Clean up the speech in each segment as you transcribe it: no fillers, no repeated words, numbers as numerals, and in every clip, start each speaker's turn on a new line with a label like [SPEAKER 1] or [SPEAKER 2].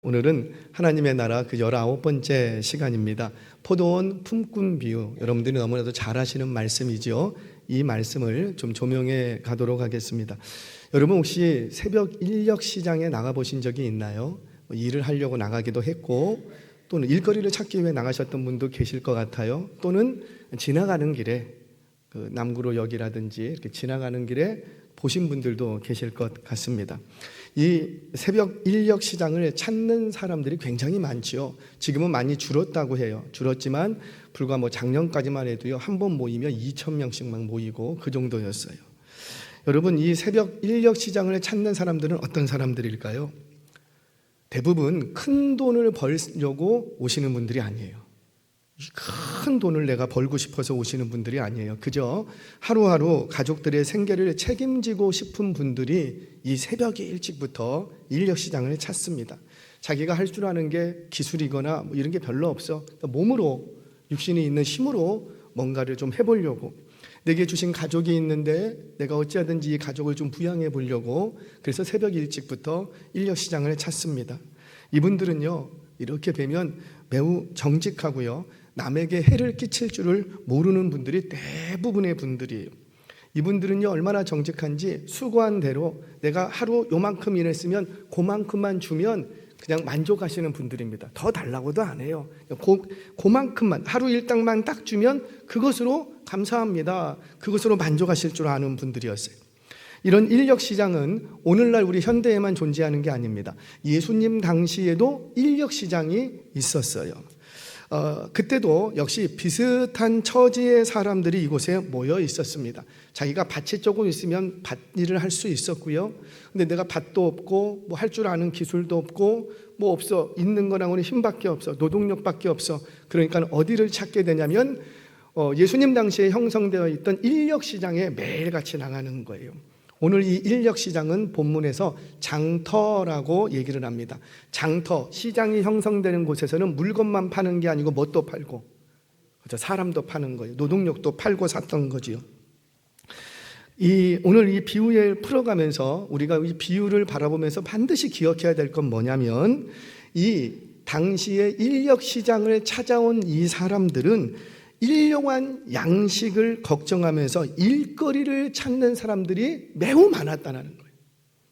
[SPEAKER 1] 오늘은 하나님의 나라 그 19번째 시간입니다. 포도원 품꾼 비유, 여러분들이 너무나도 잘 아시는 말씀이죠. 이 말씀을 좀 조명해 가도록 하겠습니다. 여러분 혹시 새벽 인력 시장에 나가보신 적이 있나요? 일을 하려고 나가기도 했고, 또는 일거리를 찾기 위해 나가셨던 분도 계실 것 같아요. 또는 지나가는 길에 그 남구로역이라든지 이렇게 지나가는 길에 보신 분들도 계실 것 같습니다. 이 새벽 인력 시장을 찾는 사람들이 굉장히 많지요. 지금은 많이 줄었다고 해요. 줄었지만 불과 작년까지만 해도요, 한 번 모이면 2,000명씩 막 모이고 그 정도였어요. 여러분, 이 새벽 인력 시장을 찾는 사람들은 어떤 사람들일까요? 대부분 큰 돈을 벌려고 오시는 분들이 아니에요. 큰 돈을 내가 벌고 싶어서 오시는 분들이 아니에요. 그저 하루하루 가족들의 생계를 책임지고 싶은 분들이 이 새벽에 일찍부터 인력시장을 찾습니다. 자기가 할 줄 아는 게 기술이거나 이런 게 별로 없어. 몸으로, 육신이 있는 힘으로 뭔가를 좀 해보려고, 내게 주신 가족이 있는데 내가 어찌하든지 이 가족을 좀 부양해 보려고, 그래서 새벽 일찍부터 인력시장을 찾습니다. 이분들은요, 이렇게 뵈면 매우 정직하고요, 남에게 해를 끼칠 줄을 모르는 분들이 대부분의 분들이에요. 이분들은요, 얼마나 정직한지 수고한 대로 내가 하루 요만큼 일했으면 그만큼만 주면 그냥 만족하시는 분들입니다. 더 달라고도 안 해요. 그만큼만, 하루 일당만 딱 주면 그것으로 감사합니다, 그것으로 만족하실 줄 아는 분들이었어요. 이런 인력시장은 오늘날 우리 현대에만 존재하는 게 아닙니다. 예수님 당시에도 인력시장이 있었어요. 그때도 역시 비슷한 처지의 사람들이 이곳에 모여 있었습니다. 자기가 밭이 조금 있으면 밭 일을 할 수 있었고요. 근데 내가 밭도 없고 할 줄 아는 기술도 없고 없어. 있는 거랑은 힘밖에 없어. 노동력밖에 없어. 그러니까 어디를 찾게 되냐면 예수님 당시에 형성되어 있던 인력시장에 매일같이 나가는 거예요. 오늘 이 인력시장은 본문에서 장터라고 얘기를 합니다. 장터, 시장이 형성되는 곳에서는 물건만 파는 게 아니고 뭣도 팔고, 사람도 파는 거예요. 노동력도 팔고 샀던 거지요. 오늘 이 비유를 풀어가면서 우리가 이 비유를 바라보면서 반드시 기억해야 될 건 뭐냐면, 이 당시의 인력시장을 찾아온 이 사람들은 일용할 양식을 걱정하면서 일거리를 찾는 사람들이 매우 많았다는 거예요.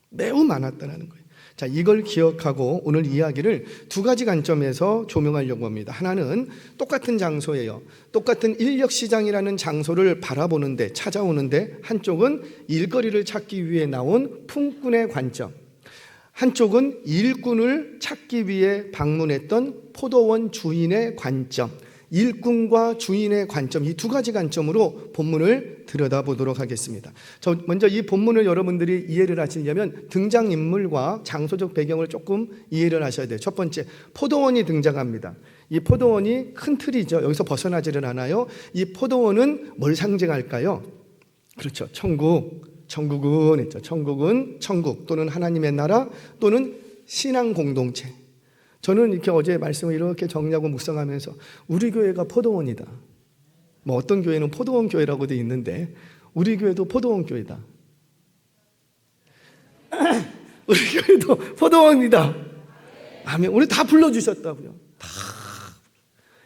[SPEAKER 1] 매우 많았다는 거예요. 자, 이걸 기억하고 오늘 이야기를 두 가지 관점에서 조명하려고 합니다. 하나는 똑같은 장소예요. 똑같은 인력시장이라는 장소를 바라보는데, 찾아오는데, 한쪽은 일거리를 찾기 위해 나온 품꾼의 관점, 한쪽은 일꾼을 찾기 위해 방문했던 포도원 주인의 관점, 일꾼과 주인의 관점, 이 두 가지 관점으로 본문을 들여다보도록 하겠습니다. 먼저 이 본문을 여러분들이 이해를 하시려면 등장인물과 장소적 배경을 조금 이해를 하셔야 돼요. 첫 번째, 포도원이 등장합니다. 이 포도원이 큰 틀이죠. 여기서 벗어나지를 않아요. 이 포도원은 뭘 상징할까요? 그렇죠, 천국은 있죠. 천국은 천국 또는 하나님의 나라 또는 신앙 공동체. 저는 이렇게 어제 말씀을 이렇게 정리하고 묵상하면서 우리 교회가 포도원이다. 어떤 교회는 포도원 교회라고 돼 있는데 우리 교회도 포도원 교회다. 우리 교회도 포도원이다. 아멘. 우리 다 불러주셨다고요. 다.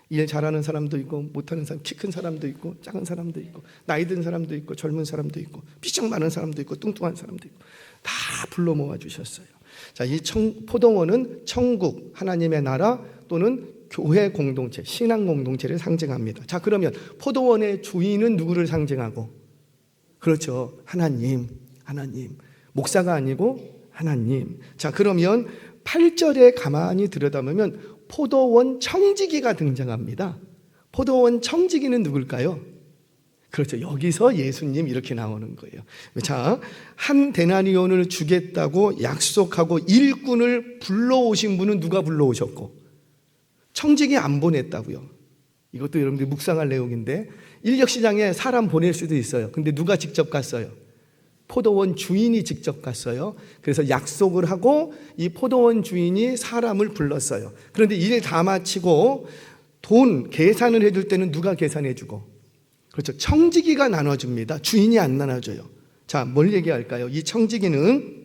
[SPEAKER 1] 일 잘하는 사람도 있고 못하는 사람, 키 큰 사람도 있고 작은 사람도 있고 나이 든 사람도 있고 젊은 사람도 있고 삐쩍 많은 사람도 있고 뚱뚱한 사람도 있고 다 불러 모아 주셨어요. 자, 이 포도원은 천국, 하나님의 나라 또는 교회 공동체, 신앙 공동체를 상징합니다. 자, 그러면 포도원의 주인은 누구를 상징하고? 그렇죠, 하나님. 목사가 아니고 하나님. 자, 그러면 8절에 가만히 들여다보면 포도원 청지기가 등장합니다. 포도원 청지기는 누굴까요? 그렇죠, 여기서 예수님 이렇게 나오는 거예요. 자, 한 데나리온을 주겠다고 약속하고 일꾼을 불러오신 분은 누가 불러오셨고? 청지기 안 보냈다고요. 이것도 여러분들이 묵상할 내용인데, 인력시장에 사람 보낼 수도 있어요. 근데 누가 직접 갔어요? 포도원 주인이 직접 갔어요. 그래서 약속을 하고 이 포도원 주인이 사람을 불렀어요. 그런데 일 다 마치고 돈 계산을 해줄 때는 누가 계산해주고? 그렇죠, 청지기가 나눠줍니다. 주인이 안 나눠줘요. 자, 뭘 얘기할까요? 이 청지기는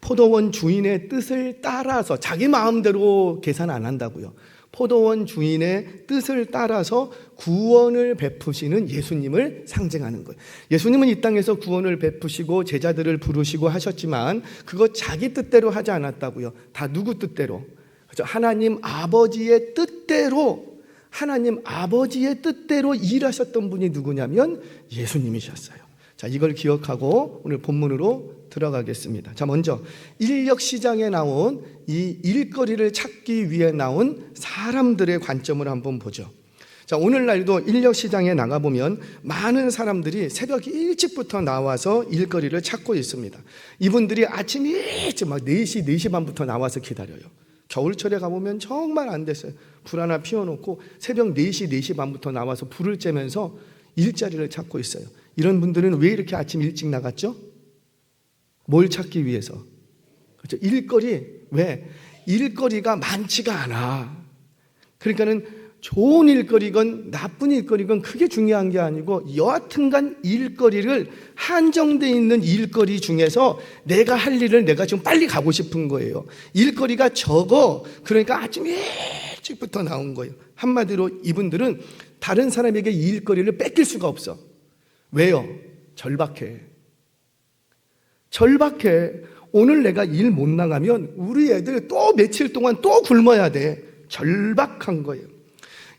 [SPEAKER 1] 포도원 주인의 뜻을 따라서, 자기 마음대로 계산 안 한다고요. 포도원 주인의 뜻을 따라서 구원을 베푸시는 예수님을 상징하는 거예요. 예수님은 이 땅에서 구원을 베푸시고 제자들을 부르시고 하셨지만 그거 자기 뜻대로 하지 않았다고요. 다 누구 뜻대로? 그렇죠? 하나님 아버지의 뜻대로, 하나님 아버지의 뜻대로 일하셨던 분이 누구냐면 예수님이셨어요. 자, 이걸 기억하고 오늘 본문으로 들어가겠습니다. 자, 먼저 인력 시장에 나온 이 일거리를 찾기 위해 나온 사람들의 관점을 한번 보죠. 자, 오늘날도 인력 시장에 나가 보면 많은 사람들이 새벽 일찍부터 나와서 일거리를 찾고 있습니다. 이분들이 아침 일찍 막 4시, 4시 반부터 나와서 기다려요. 겨울철에 가보면 정말 안 됐어요. 불 하나 피워놓고 새벽 4시, 4시 반부터 나와서 불을 쬐면서 일자리를 찾고 있어요. 이런 분들은 왜 이렇게 아침 일찍 나갔죠? 뭘 찾기 위해서? 그렇죠? 일거리. 왜? 일거리가 많지가 않아. 그러니까는 좋은 일거리건 나쁜 일거리건 크게 중요한 게 아니고 여하튼간 일거리를, 한정되어 있는 일거리 중에서 내가 할 일을 내가 지금 빨리 가고 싶은 거예요. 일거리가 적어. 그러니까 아침 일찍부터 나온 거예요. 한마디로 이분들은 다른 사람에게 이 일거리를 뺏길 수가 없어. 왜요? 절박해. 오늘 내가 일 못 나가면 우리 애들 또 며칠 동안 또 굶어야 돼. 절박한 거예요.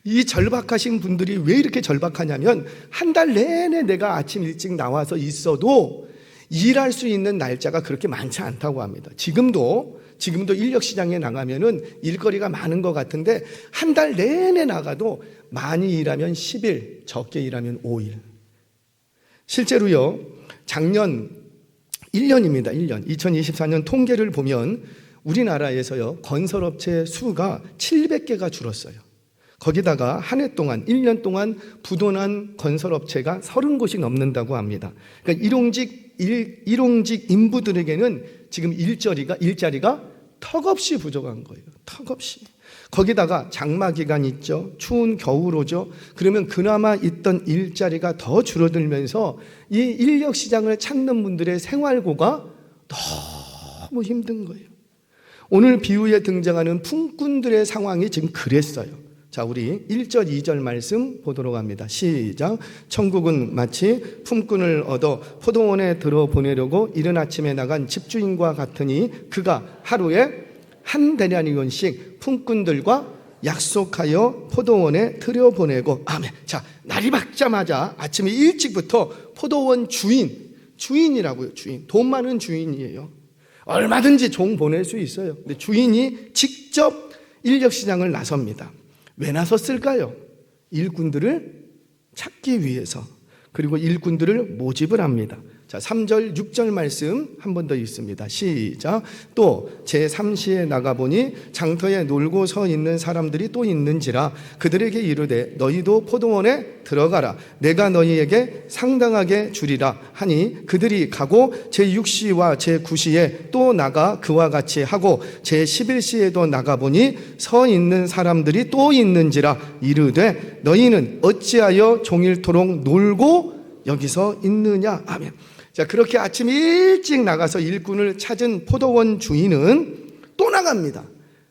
[SPEAKER 1] 이 절박하신 분들이 왜 이렇게 절박하냐면 한 달 내내 내가 아침 일찍 나와서 있어도 일할 수 있는 날짜가 그렇게 많지 않다고 합니다. 지금도 인력시장에 나가면은 일거리가 많은 것 같은데 한 달 내내 나가도 많이 일하면 10일, 적게 일하면 5일. 실제로요, 작년 1년입니다. 1년. 2024년 통계를 보면 우리나라에서요, 건설업체 수가 700개가 줄었어요. 거기다가 한 해 동안, 1년 동안 부도난 건설업체가 30곳이 넘는다고 합니다. 그러니까 일용직 인부들에게는 지금 일자리가 턱없이 부족한 거예요. 턱없이. 거기다가 장마 기간 있죠. 추운 겨울 오죠. 그러면 그나마 있던 일자리가 더 줄어들면서 이 인력 시장을 찾는 분들의 생활고가 너무 힘든 거예요. 오늘 비유에 등장하는 품꾼들의 상황이 지금 그랬어요. 자, 우리 1절, 2절 말씀 보도록 합니다. 시작. 천국은 마치 품꾼을 얻어 포도원에 들어보내려고 이른 아침에 나간 집주인과 같으니 그가 하루에 한 대량원씩 품꾼들과 약속하여 포도원에 들여보내고. 아멘. 자, 날이 밝자마자 아침에 일찍부터 포도원 주인이라고요. 주인. 돈 많은 주인이에요. 얼마든지 종 보낼 수 있어요. 근데 주인이 직접 인력시장을 나섭니다. 왜 나섰을까요? 일꾼들을 찾기 위해서. 그리고 일꾼들을 모집을 합니다. 자, 3절, 6절 말씀 한 번 더 있습니다. 시작. 또 제3시에 나가보니 장터에 놀고 서 있는 사람들이 또 있는지라 그들에게 이르되 너희도 포도원에 들어가라. 내가 너희에게 상당하게 주리라 하니 그들이 가고 제6시와 제9시에 또 나가 그와 같이 하고 제11시에도 나가보니 서 있는 사람들이 또 있는지라 이르되 너희는 어찌하여 종일토록 놀고 여기서 있느냐. 아멘. 자, 그렇게 아침 일찍 나가서 일꾼을 찾은 포도원 주인은 또 나갑니다.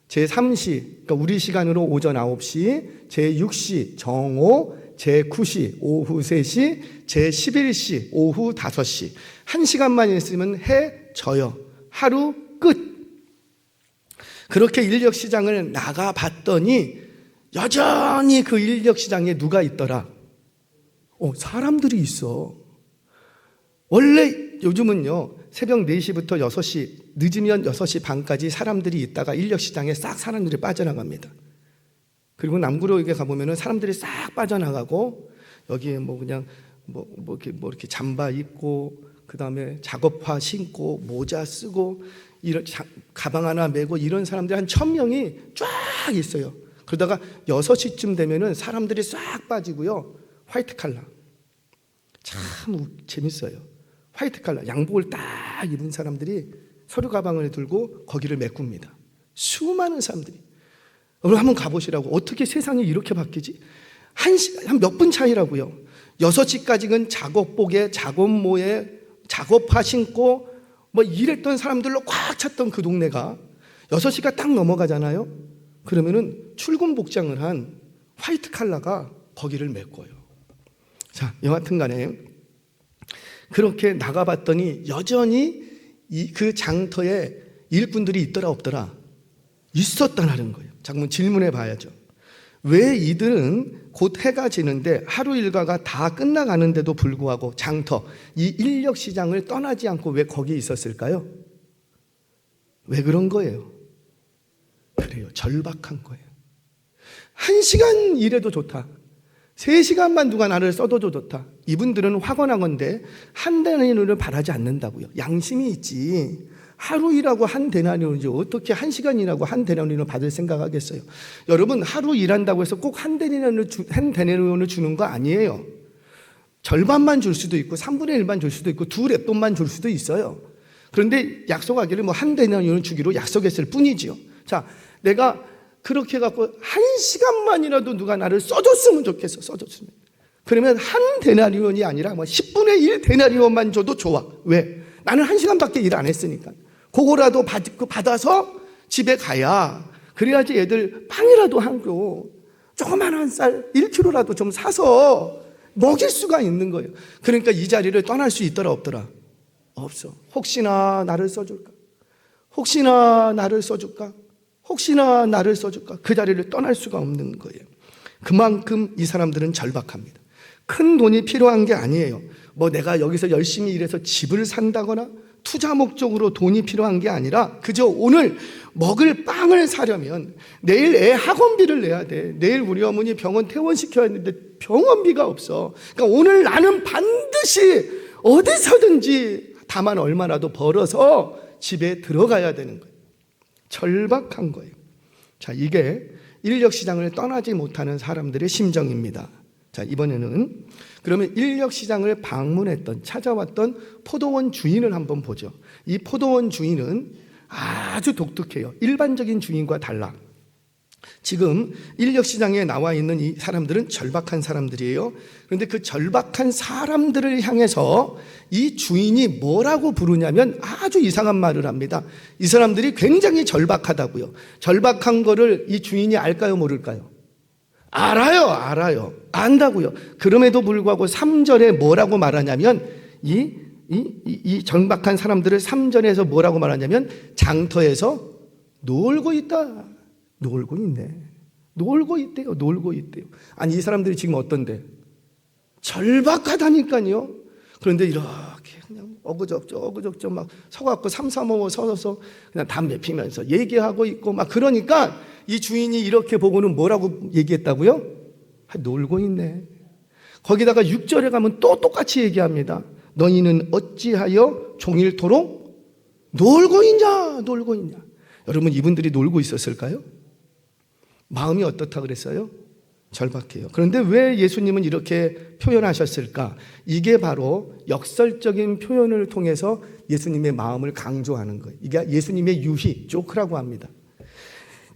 [SPEAKER 1] 제3시, 그러니까 우리 시간으로 오전 9시, 제6시 정오, 제9시 오후 3시, 제11시 오후 5시. 1시간만 있으면 해 져요. 하루 끝. 그렇게 인력시장을 나가봤더니 여전히 그 인력시장에 누가 있더라? 사람들이 있어. 원래 요즘은요, 새벽 4시부터 6시, 늦으면 6시 반까지 사람들이 있다가 인력시장에 싹 사람들이 빠져나갑니다. 그리고 남구로에 가보면은 사람들이 싹 빠져나가고, 여기에 그냥 이렇게 잠바 입고, 그 다음에 작업화 신고, 모자 쓰고, 가방 하나 메고 이런 사람들이 한 1000명이 쫙 있어요. 그러다가 6시쯤 되면은 사람들이 싹 빠지고요, 화이트 칼라. 참 재밌어요. 화이트 칼라, 양복을 딱 입은 사람들이 서류 가방을 들고 거기를 메꿉니다. 수많은 사람들이. 여러분 한번 가보시라고. 어떻게 세상이 이렇게 바뀌지? 한 몇 분 차이라고요. 6시까지는 작업복에 작업모에 작업화 신고 뭐 일했던 사람들로 꽉 찼던 그 동네가 6시가 딱 넘어가잖아요. 그러면은 출근 복장을 한 화이트 칼라가 거기를 메꿔요. 자, 여하튼 간에 그렇게 나가봤더니 여전히 그 장터에 일꾼들이 있더라 없더라? 있었다는 거예요. 자, 그럼 질문해 봐야죠. 왜 이들은 곧 해가 지는데 하루 일과가 다 끝나가는데도 불구하고 장터, 이 인력시장을 떠나지 않고 왜 거기에 있었을까요? 왜 그런 거예요? 그래요. 절박한 거예요. 1시간 일해도 좋다. 3시간만 누가 나를 써도 좋다. 이분들은 확언하건대 한 데나리온을 바라지 않는다고요. 양심이 있지. 하루 일하고 한 데나리온이지 어떻게 1시간 일하고 한 데나리온을 받을 생각하겠어요? 여러분, 하루 일한다고 해서 꼭 한 데나리온을 주는 거 아니에요. 절반만 줄 수도 있고 3분의 1만 줄 수도 있고 2랩돈만 줄 수도 있어요. 그런데 약속하기를 뭐 한 데나리온을 주기로 약속했을 뿐이지요. 자, 내가 그렇게 해갖고 1시간만이라도 누가 나를 써줬으면 좋겠어. 써줬으면. 그러면 한 데나리온이 아니라 뭐 10분의 1 데나리온만 줘도 좋아. 왜? 나는 1시간밖에 일 안 했으니까. 그거라도 받아서 집에 가야, 그래야지 애들 빵이라도 하고 조그만한 쌀 1kg라도 좀 사서 먹일 수가 있는 거예요. 그러니까 이 자리를 떠날 수 있더라 없더라? 없어. 혹시나 나를 써줄까? 혹시나 나를 써줄까? 혹시나 나를 써줄까? 그 자리를 떠날 수가 없는 거예요. 그만큼 이 사람들은 절박합니다. 큰 돈이 필요한 게 아니에요. 뭐 내가 여기서 열심히 일해서 집을 산다거나 투자 목적으로 돈이 필요한 게 아니라 그저 오늘 먹을 빵을 사려면 내일 애 학원비를 내야 돼. 내일 우리 어머니 병원 퇴원시켜야 하는데 병원비가 없어. 그러니까 오늘 나는 반드시 어디서든지 다만 얼마라도 벌어서 집에 들어가야 되는 거예요. 절박한 거예요. 자, 이게 인력시장을 떠나지 못하는 사람들의 심정입니다. 자, 이번에는 그러면 인력시장을 방문했던, 찾아왔던 포도원 주인을 한번 보죠. 이 포도원 주인은 아주 독특해요. 일반적인 주인과 달라. 지금 인력시장에 나와 있는 이 사람들은 절박한 사람들이에요. 그런데 그 절박한 사람들을 향해서 이 주인이 뭐라고 부르냐면 아주 이상한 말을 합니다. 이 사람들이 굉장히 절박하다고요. 절박한 거를 이 주인이 알까요, 모를까요? 알아요. 안다고요. 그럼에도 불구하고 3절에 뭐라고 말하냐면 이 절박한 사람들을 3절에서 뭐라고 말하냐면 장터에서 놀고 있다. 놀고 있네. 놀고 있대요. 아니, 이 사람들이 지금 어떤데? 절박하다니까요. 그런데 이렇게 그냥 어그적적 막 서갖고 삼삼오오 서서 그냥 담배 피면서 얘기하고 있고 막 그러니까 이 주인이 이렇게 보고는 뭐라고 얘기했다고요? 놀고 있네. 거기다가 6절에 가면 또 똑같이 얘기합니다. 너희는 어찌하여 종일토록 놀고 있냐? 여러분, 이분들이 놀고 있었을까요? 마음이 어떻다 그랬어요? 절박해요. 그런데 왜 예수님은 이렇게 표현하셨을까? 이게 바로 역설적인 표현을 통해서 예수님의 마음을 강조하는 거예요. 이게 예수님의 유희, 조크라고 합니다.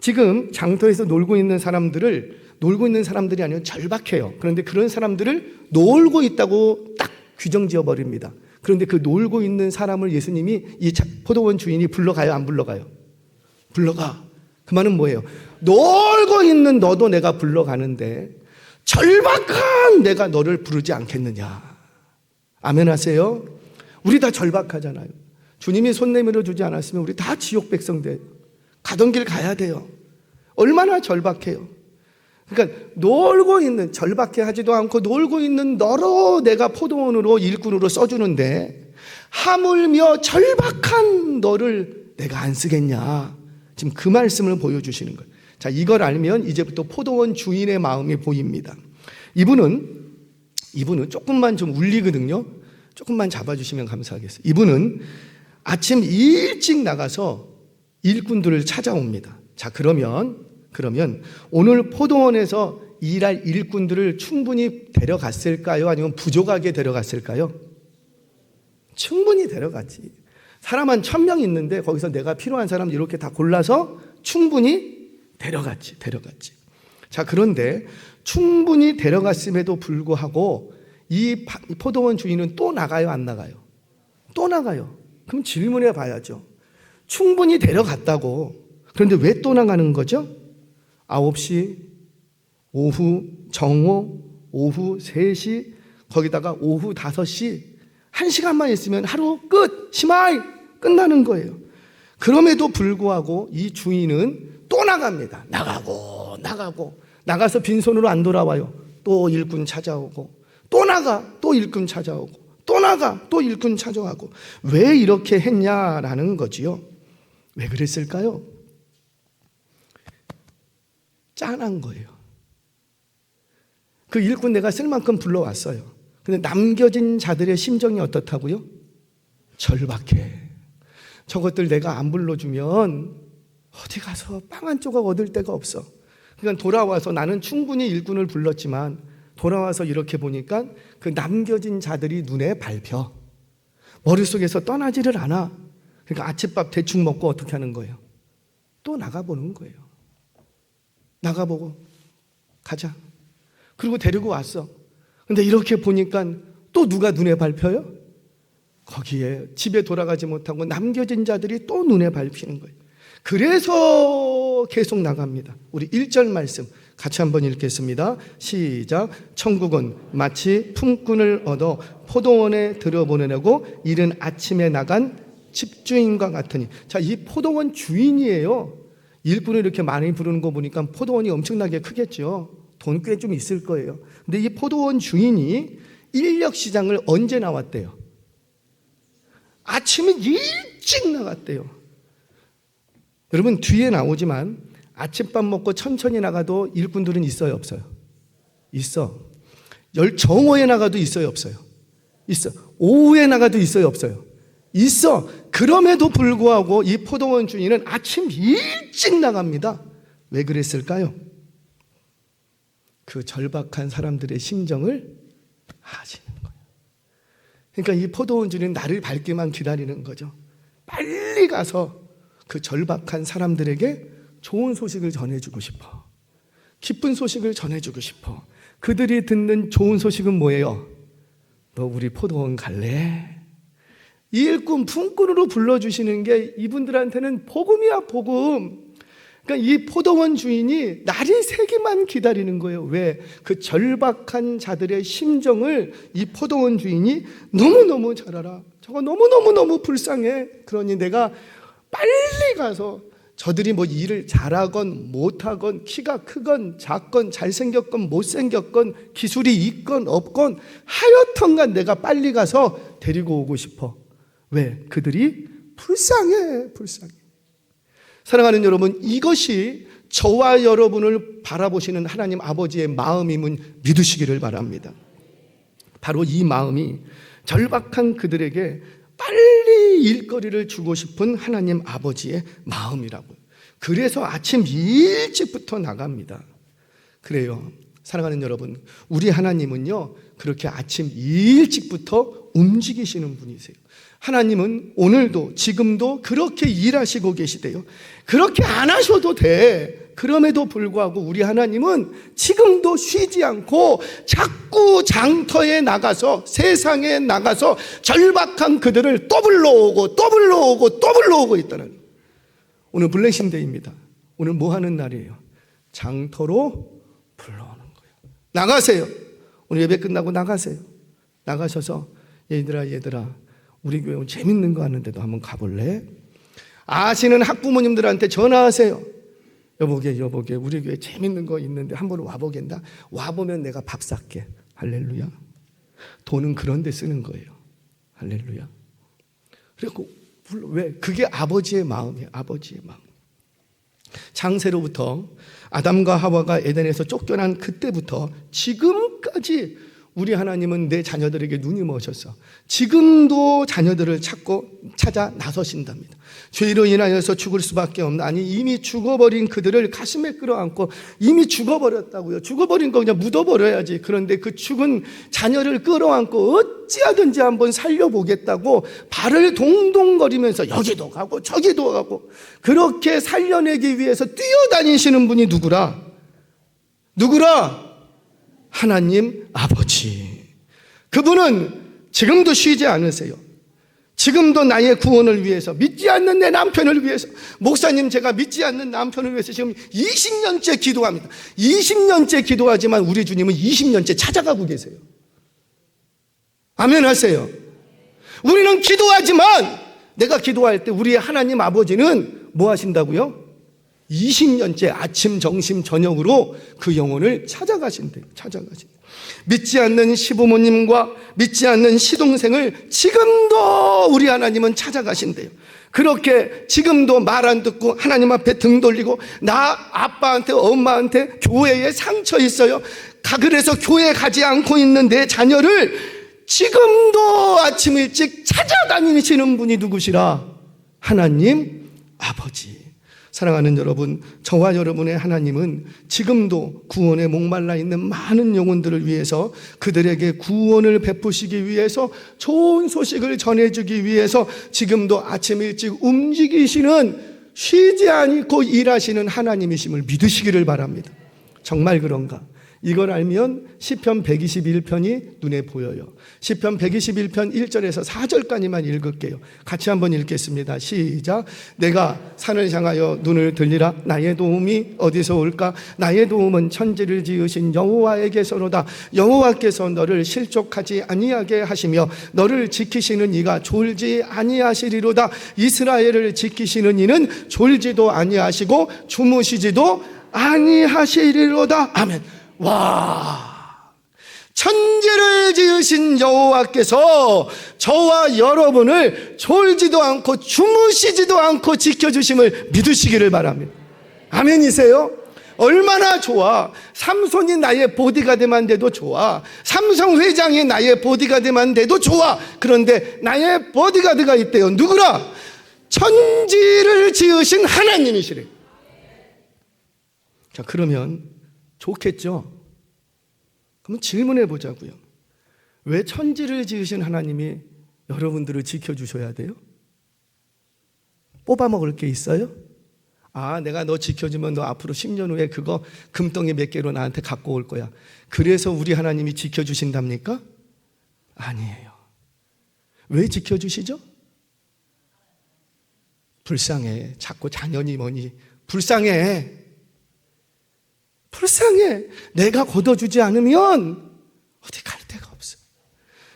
[SPEAKER 1] 지금 장터에서 놀고 있는 사람들이 아니라 절박해요. 그런데 그런 사람들을 놀고 있다고 딱 규정지어 버립니다. 그런데 그 놀고 있는 사람을 예수님이 이 포도원 주인이 불러가요, 안 불러가요? 불러가. 그 말은 뭐예요? 놀고 있는 너도 내가 불러가는데 절박한 내가 너를 부르지 않겠느냐. 아멘 하세요? 우리 다 절박하잖아요. 주님이 손 내밀어 주지 않았으면 우리 다 지옥 백성 돼. 가던 길 가야 돼요. 얼마나 절박해요. 그러니까 절박해 하지도 않고 놀고 있는 너로 내가 포도원으로 일꾼으로 써주는데 하물며 절박한 너를 내가 안 쓰겠냐. 지금 그 말씀을 보여주시는 거예요. 자, 이걸 알면 이제부터 포도원 주인의 마음이 보입니다. 이분은 조금만 좀 울리거든요. 조금만 잡아주시면 감사하겠어요. 이분은 아침 일찍 나가서 일꾼들을 찾아옵니다. 자, 그러면 오늘 포도원에서 일할 일꾼들을 충분히 데려갔을까요? 아니면 부족하게 데려갔을까요? 충분히 데려갔지. 사람 한 1000명 있는데 거기서 내가 필요한 사람 이렇게 다 골라서 충분히 데려갔지. 자, 그런데 충분히 데려갔음에도 불구하고 이 포도원 주인은 또 나가요, 안 나가요? 또 나가요. 그럼 질문해 봐야죠. 충분히 데려갔다고. 그런데 왜 또 나가는 거죠? 9시, 오후 정오, 오후 3시, 거기다가 오후 5시, 1시간만 있으면 하루 끝! 시마이! 끝나는 거예요. 그럼에도 불구하고 이 주인은 또 나갑니다. 나가서 빈손으로 안 돌아와요. 또 일꾼 찾아오고, 또 나가, 또 일꾼 찾아오고, 또 나가, 또 일꾼 찾아가고. 왜 이렇게 했냐라는 거지요. 왜 그랬을까요? 짠한 거예요. 그 일꾼 내가 쓸 만큼 불러왔어요. 근데 남겨진 자들의 심정이 어떻다고요? 절박해. 저것들 내가 안 불러주면 어디 가서 빵 한 조각 얻을 데가 없어. 그러니까 돌아와서 나는 충분히 일꾼을 불렀지만 돌아와서 이렇게 보니까 그 남겨진 자들이 눈에 밟혀. 머릿속에서 떠나지를 않아. 그러니까 아침밥 대충 먹고 어떻게 하는 거예요? 또 나가보는 거예요. 나가보고 가자. 그리고 데리고 왔어. 근데 이렇게 보니까 또 누가 눈에 밟혀요? 거기에 집에 돌아가지 못하고 남겨진 자들이 또 눈에 밟히는 거예요. 그래서 계속 나갑니다. 우리 1절 말씀 같이 한번 읽겠습니다. 시작. 천국은 마치 품꾼을 얻어 포도원에 들여보내려고 이른 아침에 나간 집주인과 같으니. 자, 이 포도원 주인이에요. 일꾼을 이렇게 많이 부르는 거 보니까 포도원이 엄청나게 크겠죠. 돈 꽤 좀 있을 거예요. 근데 이 포도원 주인이 인력시장을 언제 나왔대요? 아침에 일찍 나갔대요. 여러분, 뒤에 나오지만 아침밥 먹고 천천히 나가도 일꾼들은 있어요, 없어요? 있어. 정오에 나가도 있어요, 없어요? 있어. 오후에 나가도 있어요, 없어요? 있어. 그럼에도 불구하고 이 포도원 주인은 아침 일찍 나갑니다. 왜 그랬을까요? 그 절박한 사람들의 심정을 아시는 거예요. 그러니까 이 포도원 주인은 나를 밟기만 기다리는 거죠. 빨리 가서 그 절박한 사람들에게 좋은 소식을 전해주고 싶어. 기쁜 소식을 전해주고 싶어. 그들이 듣는 좋은 소식은 뭐예요? 너 우리 포도원 갈래? 이 일꾼 품꾼으로 불러주시는 게 이분들한테는 복음이야, 복음. 그러니까 이 포도원 주인이 날이 새기만 기다리는 거예요. 왜? 그 절박한 자들의 심정을 이 포도원 주인이 너무너무 잘 알아. 저거 너무너무 불쌍해. 그러니 내가 빨리 가서 저들이 뭐 일을 잘하건 못하건 키가 크건 작건 잘생겼건 못생겼건 기술이 있건 없건 하여튼간 내가 빨리 가서 데리고 오고 싶어. 왜? 그들이 불쌍해. 사랑하는 여러분, 이것이 저와 여러분을 바라보시는 하나님 아버지의 마음임은 믿으시기를 바랍니다. 바로 이 마음이 절박한 그들에게 빨리 일거리를 주고 싶은 하나님 아버지의 마음이라고요. 그래서 아침 일찍부터 나갑니다. 그래요. 사랑하는 여러분, 우리 하나님은요, 그렇게 아침 일찍부터 움직이시는 분이세요. 하나님은 오늘도 지금도 그렇게 일하시고 계시대요. 그렇게 안 하셔도 돼. 그럼에도 불구하고 우리 하나님은 지금도 쉬지 않고 자꾸 장터에 나가서, 세상에 나가서 절박한 그들을 또 불러오고 있다는 거예요. 오늘 블레싱데이입니다. 오늘 뭐 하는 날이에요? 장터로 불러오는 거예요. 나가세요. 오늘 예배 끝나고 나가세요. 나가셔서 얘들아 우리 교회 재밌는 거 하는데도 한번 가볼래? 아시는 학부모님들한테 전화하세요. 여보게 우리 교회 재밌는 거 있는데 한번 와보겠나? 와보면 내가 밥 쌀게. 할렐루야. 돈은 그런 데 쓰는 거예요. 할렐루야. 그리고 왜? 그게 아버지의 마음이에요. 아버지의 마음. 창세로부터 아담과 하와가 에덴에서 쫓겨난 그때부터 지금까지 우리 하나님은 내 자녀들에게 눈이 머셨어. 지금도 자녀들을 찾아 나서신답니다. 죄로 인하여서 죽을 수밖에 없는, 아니 이미 죽어버린 그들을 가슴에 끌어안고, 이미 죽어버렸다고요. 죽어버린 거 그냥 묻어버려야지. 그런데 그 죽은 자녀를 끌어안고 어찌하든지 한번 살려보겠다고 발을 동동거리면서 여기도 가고 저기도 가고 그렇게 살려내기 위해서 뛰어다니시는 분이 누구라? 하나님 아버지. 그분은 지금도 쉬지 않으세요. 지금도 나의 구원을 위해서, 믿지 않는 내 남편을 위해서, 목사님 제가 믿지 않는 남편을 위해서 지금 20년째 기도합니다. 20년째 기도하지만 우리 주님은 20년째 찾아가고 계세요. 아멘 하세요. 우리는 기도하지만 내가 기도할 때 우리 하나님 아버지는 뭐 하신다고요? 20년째 아침, 점심, 저녁으로 그 영혼을 찾아가신대요. 믿지 않는 시부모님과 믿지 않는 시동생을 지금도 우리 하나님은 찾아가신대요. 그렇게 지금도 말 안 듣고 하나님 앞에 등 돌리고, 나 아빠한테 엄마한테 교회에 상처 있어요, 그래서 교회 가지 않고 있는 내 자녀를 지금도 아침 일찍 찾아다니시는 분이 누구시라? 하나님 아버지. 사랑하는 여러분, 저와 여러분의 하나님은 지금도 구원에 목말라 있는 많은 영혼들을 위해서, 그들에게 구원을 베푸시기 위해서, 좋은 소식을 전해주기 위해서 지금도 아침 일찍 움직이시는, 쉬지 않고 일하시는 하나님이심을 믿으시기를 바랍니다. 정말 그런가? 이걸 알면 시편 121편이 눈에 보여요. 시편 121편 1절에서 4절까지만 읽을게요. 같이 한번 읽겠습니다. 시작. 내가 산을 향하여 눈을 들리라. 나의 도움이 어디서 올까? 나의 도움은 천지를 지으신 여호와에게서로다. 여호와께서 너를 실족하지 아니하게 하시며 너를 지키시는 이가 졸지 아니하시리로다. 이스라엘을 지키시는 이는 졸지도 아니하시고 주무시지도 아니하시리로다. 아멘. 와, 천지를 지으신 여호와께서 저와 여러분을 졸지도 않고 주무시지도 않고 지켜주심을 믿으시기를 바랍니다. 아멘이세요? 얼마나 좋아. 삼손이 나의 보디가드만 돼도 좋아. 삼성 회장이 나의 보디가드만 돼도 좋아. 그런데 나의 보디가드가 있대요. 누구라? 천지를 지으신 하나님이시래. 자, 그러면 좋겠죠? 그럼 질문해 보자고요. 왜 천지를 지으신 하나님이 여러분들을 지켜주셔야 돼요? 뽑아먹을 게 있어요? 아, 내가 너 지켜주면 너 앞으로 10년 후에 그거 금덩이 몇 개로 나한테 갖고 올 거야. 그래서 우리 하나님이 지켜주신답니까? 아니에요. 왜 지켜주시죠? 불쌍해. 자꾸 자녀니 뭐니 불쌍해. 내가 걷어주지 않으면 어디 갈 데가 없어.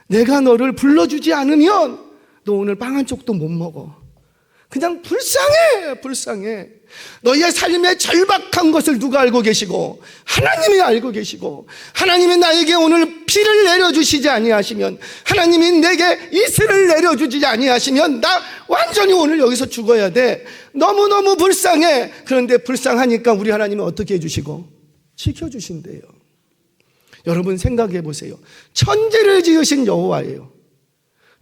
[SPEAKER 1] 내가 너를 불러주지 않으면 너 오늘 빵 한 쪽도 못 먹어. 그냥 불쌍해. 너의 삶의 절박한 것을 누가 알고 계시고? 하나님이 알고 계시고, 하나님이 나에게 오늘 비를 내려주시지 아니하시면, 하나님이 내게 이슬을 내려주지 아니하시면 나 완전히 오늘 여기서 죽어야 돼. 너무너무 불쌍해. 그런데 불쌍하니까 우리 하나님은 어떻게 해주시고? 지켜주신대요. 여러분 생각해 보세요. 천지를 지으신 여호와예요.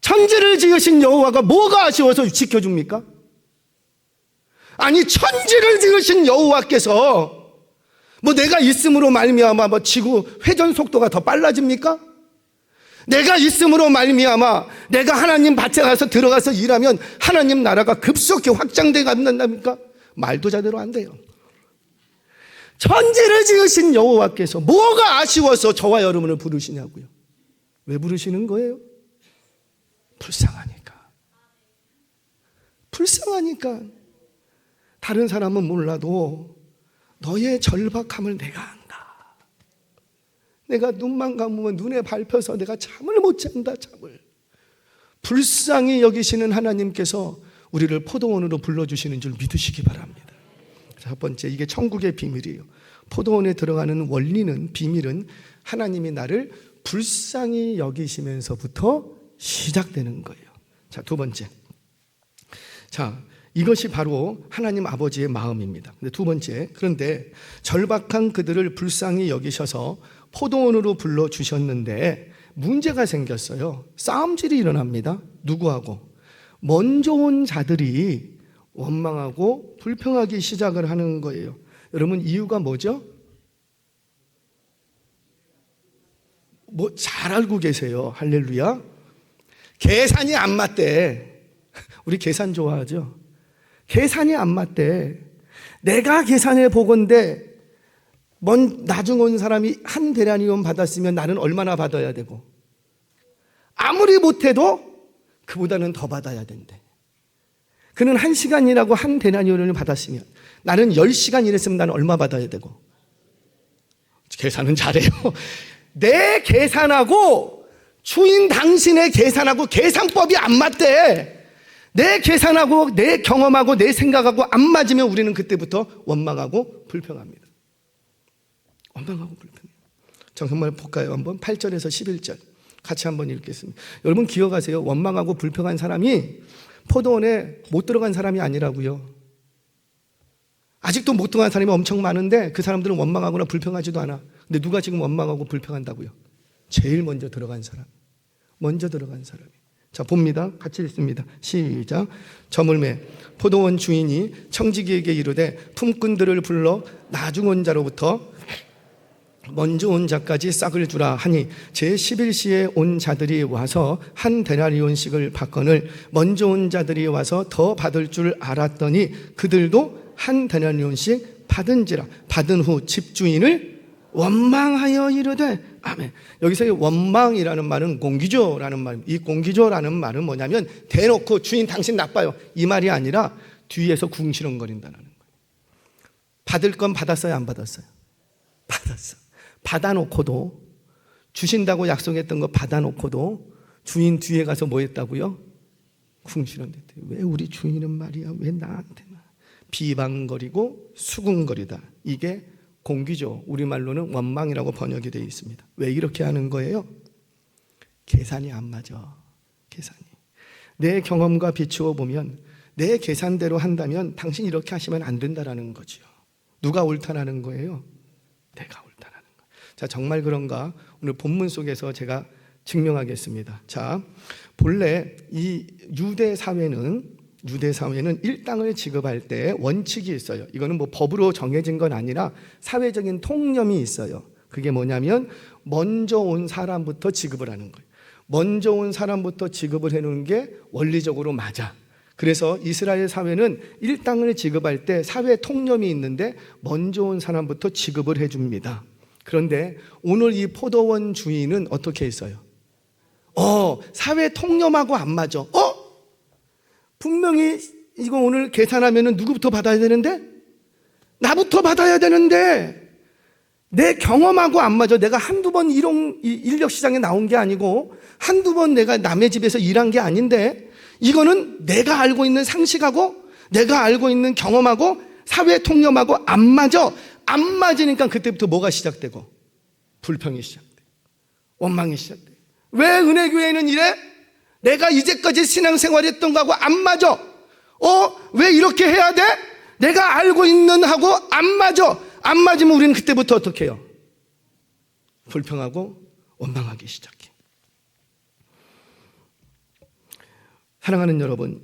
[SPEAKER 1] 천지를 지으신 여호와가 뭐가 아쉬워서 지켜줍니까? 아니, 천지를 지으신 여호와께서 뭐 내가 있음으로 말미암아 뭐 지구 회전 속도가 더 빨라집니까? 내가 있음으로 말미암아 내가 하나님 밭에 가서 들어가서 일하면 하나님 나라가 급속히 확장돼 간답니까? 말도 제대로 안 돼요. 천지를 지으신 여호와께서 뭐가 아쉬워서 저와 여러분을 부르시냐고요. 왜 부르시는 거예요? 불쌍하니까. 다른 사람은 몰라도 너의 절박함을 내가 안다. 내가 눈만 감으면 눈에 밟혀서 내가 잠을 못 잔다. 불쌍히 여기시는 하나님께서 우리를 포도원으로 불러주시는 줄 믿으시기 바랍니다. 첫 번째, 이게 천국의 비밀이에요. 포도원에 들어가는 원리는, 비밀은 하나님이 나를 불쌍히 여기시면서부터 시작되는 거예요. 자, 두 번째. 자, 이것이 바로 하나님 아버지의 마음입니다. 근데 두 번째, 그런데 절박한 그들을 불쌍히 여기셔서 포도원으로 불러주셨는데 문제가 생겼어요. 싸움질이 일어납니다. 누구하고? 먼저 온 자들이 원망하고 불평하기 시작을 하는 거예요. 여러분, 이유가 뭐죠? 뭐 잘 알고 계세요. 할렐루야. 계산이 안 맞대. 우리 계산 좋아하죠? 계산이 안 맞대. 내가 계산해 보건대 나중 온 사람이 한 대량이면 받았으면 나는 얼마나 받아야 되고, 아무리 못해도 그보다는 더 받아야 된대. 그는 1시간이라고 한 데나리온을 받았으면 나는 10시간 일했으면 나는 얼마 받아야 되고. 계산은 잘해요. 내 계산하고 주인 당신의 계산하고 계산법이 안 맞대. 내 계산하고 내 경험하고 내 생각하고 안 맞으면 우리는 그때부터 원망하고 불평합니다. 원망하고 불평해요. 정말 볼까요? 한번 8절에서 11절 같이 한번 읽겠습니다. 여러분 기억하세요. 원망하고 불평한 사람이 포도원에 못 들어간 사람이 아니라고요. 아직도 못 들어간 사람이 엄청 많은데 그 사람들은 원망하거나 불평하지도 않아. 근데 누가 지금 원망하고 불평한다고요? 제일 먼저 들어간 사람. 먼저 들어간 사람이. 자, 봅니다. 같이 읽습니다. 시작. 저물매 포도원 주인이 청지기에게 이르되 품꾼들을 불러 나중 온 자로부터 먼저 온 자까지 싹을 주라 하니 제11시에 온 자들이 와서 한 데나리온씩을 받거늘 먼저 온 자들이 와서 더 받을 줄 알았더니 그들도 한 데나리온씩 받은지라. 받은 후 집주인을 원망하여 이르되 아멘. 여기서 원망이라는 말은 공기조라는 말입니다. 이 공기조라는 말은 뭐냐면 대놓고 주인 당신 나빠요 이 말이 아니라 뒤에서 궁시렁거린다는 거예요. 받을 건 받았어요 안 받았어요? 받았어. 받아놓고도 주신다고 약속했던 거 받아놓고도 주인 뒤에 가서 뭐 했다고요? 궁시렁댔대. 왜 우리 주인은 말이야 왜 나한테만 비방거리고 수군거리다. 이게 공기죠. 우리말로는 원망이라고 번역이 되어 있습니다. 왜 이렇게 하는 거예요? 계산이 안 맞아. 계산이. 내 경험과 비추어 보면 내 계산대로 한다면 당신 이렇게 하시면 안 된다라는 거죠. 누가 옳다라는 거예요? 내가 옳다라는 거. 자, 정말 그런가? 오늘 본문 속에서 제가 증명하겠습니다. 자, 본래 이 유대 사회는 일당을 지급할 때 원칙이 있어요. 이거는 뭐 법으로 정해진 건 아니라 사회적인 통념이 있어요. 그게 뭐냐면 먼저 온 사람부터 지급을 하는 거예요. 먼저 온 사람부터 지급을 해놓은 게 원리적으로 맞아. 그래서 이스라엘 사회는 일당을 지급할 때 사회 통념이 있는데 먼저 온 사람부터 지급을 해줍니다. 그런데 오늘 이 포도원 주인은 어떻게 했어요? 사회 통념하고 안 맞아. 분명히 이거 오늘 계산하면 누구부터 받아야 되는데? 나부터 받아야 되는데 내 경험하고 안 맞아. 내가 한두 번 인력시장에 나온 게 아니고 한두 번 내가 남의 집에서 일한 게 아닌데 이거는 내가 알고 있는 상식하고 내가 알고 있는 경험하고 사회 통념하고 안 맞아. 안 맞으니까 그때부터 뭐가 시작되고? 불평이 시작돼. 원망이 시작돼. 왜 은혜교회는 이래? 내가 이제까지 신앙생활했던 거하고 안 맞아. 왜 이렇게 해야 돼? 내가 알고 있는 하고 안 맞아. 안 맞으면 우리는 그때부터 어떻게 해요? 불평하고 원망하기 시작해. 사랑하는 여러분,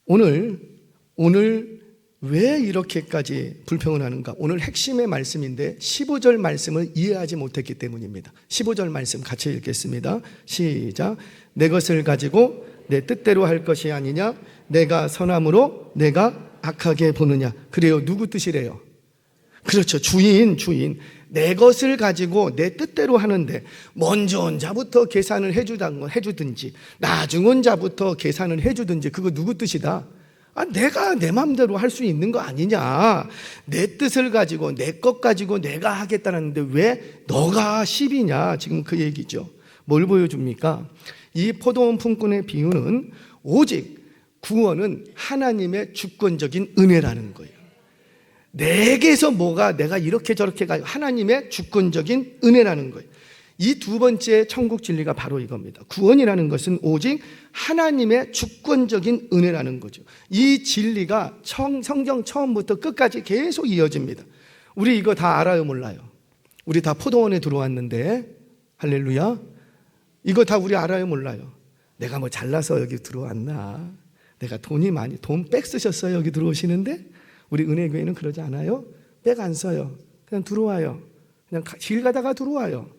[SPEAKER 1] 오늘 왜 이렇게까지 불평을 하는가? 오늘 핵심의 말씀인데 15절 말씀을 이해하지 못했기 때문입니다. 15절 말씀 같이 읽겠습니다. 시작. 내 것을 가지고 내 뜻대로 할 것이 아니냐? 내가 선함으로 내가 악하게 보느냐? 그래요. 누구 뜻이래요? 그렇죠. 주인. 내 것을 가지고 내 뜻대로 하는데 먼저 온 자부터 계산을 해주든지 나중 온 자부터 계산을 해주든지 그거 누구 뜻이다? 내가 내 마음대로 할 수 있는 거 아니냐. 내 뜻을 가지고 내 것 가지고 내가 하겠다는데 왜 너가 10이냐. 지금 그 얘기죠. 뭘 보여줍니까? 이 포도원 품꾼의 비유는 오직 구원은 하나님의 주권적인 은혜라는 거예요. 내게서 뭐가 내가 이렇게 저렇게 가 하나님의 주권적인 은혜라는 거예요. 이 두 번째 천국 진리가 바로 이겁니다. 구원이라는 것은 오직 하나님의 주권적인 은혜라는 거죠. 이 진리가 성경 처음부터 끝까지 계속 이어집니다. 우리 이거 다 알아요 몰라요? 우리 다 포도원에 들어왔는데 할렐루야. 이거 다 우리 알아요 몰라요? 내가 뭐 잘나서 여기 들어왔나? 내가 돈 백 쓰셨어요 여기 들어오시는데? 우리 은혜교회는 그러지 않아요? 백 안 써요. 그냥 들어와요. 그냥 길 가다가 들어와요.